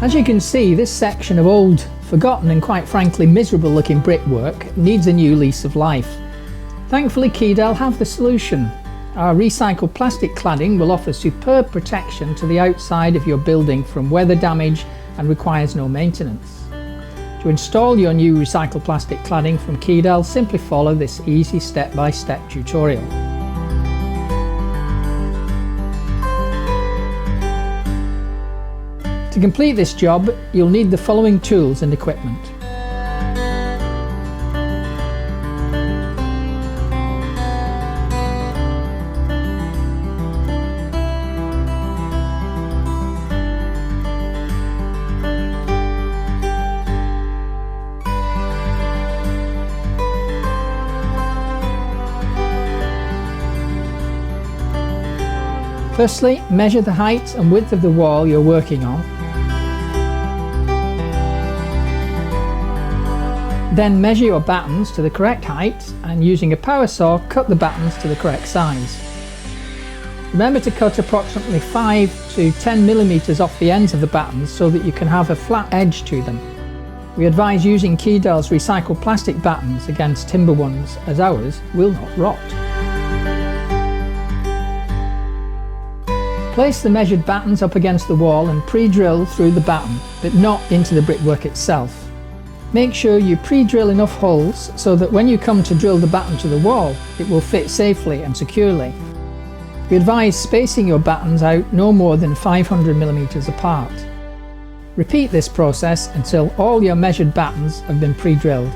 As you can see, this section of old, forgotten and quite frankly miserable looking brickwork needs a new lease of life. Thankfully KEDEL have the solution. Our recycled plastic cladding will offer superb protection to the outside of your building from weather damage and requires no maintenance. To install your new recycled plastic cladding from KEDEL, simply follow this easy step-by-step tutorial. To complete this job, you'll need the following tools and equipment. Firstly, measure the height and width of the wall you're working on. Then measure your battens to the correct height and using a power saw cut the battens to the correct size. Remember to cut approximately 5 to 10 millimeters off the ends of the battens so that you can have a flat edge to them. We advise using KEDEL's recycled plastic battens against timber ones, as ours will not rot. Place the measured battens up against the wall and pre-drill through the batten, but not into the brickwork itself. Make sure you pre-drill enough holes so that when you come to drill the batten to the wall, it will fit safely and securely. We advise spacing your battens out no more than 500 millimeters apart. Repeat this process until all your measured battens have been pre-drilled.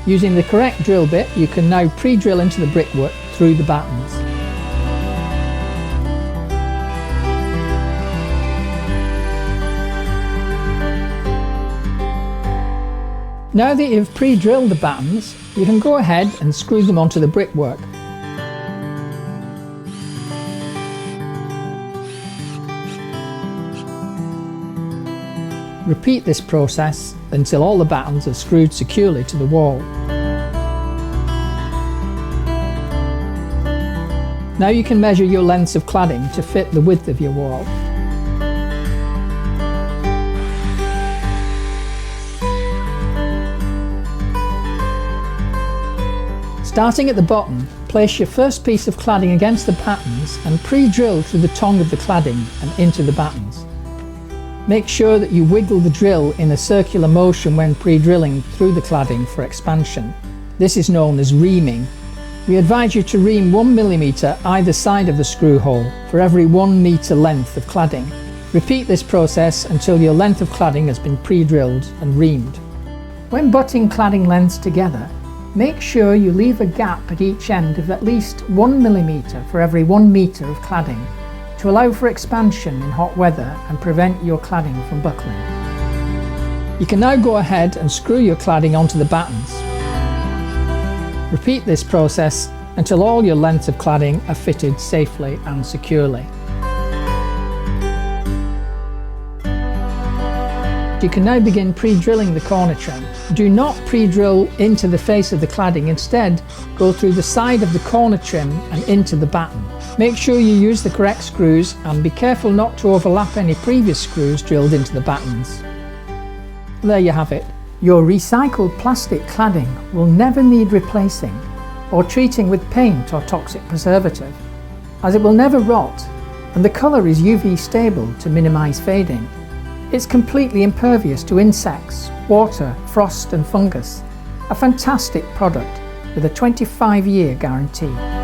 Using the correct drill bit, you can now pre-drill into the brickwork through the battens. Now that you've pre-drilled the battens, you can go ahead and screw them onto the brickwork. Repeat this process until all the battens are screwed securely to the wall. Now you can measure your lengths of cladding to fit the width of your wall. Starting at the bottom, place your first piece of cladding against the battens and pre-drill through the tongue of the cladding and into the battens. Make sure that you wiggle the drill in a circular motion when pre-drilling through the cladding for expansion. This is known as reaming. We advise you to ream 1 millimeter either side of the screw hole for every 1 meter length of cladding. Repeat this process until your length of cladding has been pre-drilled and reamed. When butting cladding lengths together, make sure you leave a gap at each end of at least 1 millimeter for every 1 meter of cladding to allow for expansion in hot weather and prevent your cladding from buckling. You can now go ahead and screw your cladding onto the battens. Repeat this process until all your lengths of cladding are fitted safely and securely. You can now begin pre-drilling the corner trim. Do not pre-drill into the face of the cladding, instead go through the side of the corner trim and into the batten. Make sure you use the correct screws and be careful not to overlap any previous screws drilled into the battens. There you have it. Your recycled plastic cladding will never need replacing or treating with paint or toxic preservative, as it will never rot and the colour is UV stable to minimise fading. It's completely impervious to insects, water, frost and fungus. A fantastic product with a 25-year guarantee.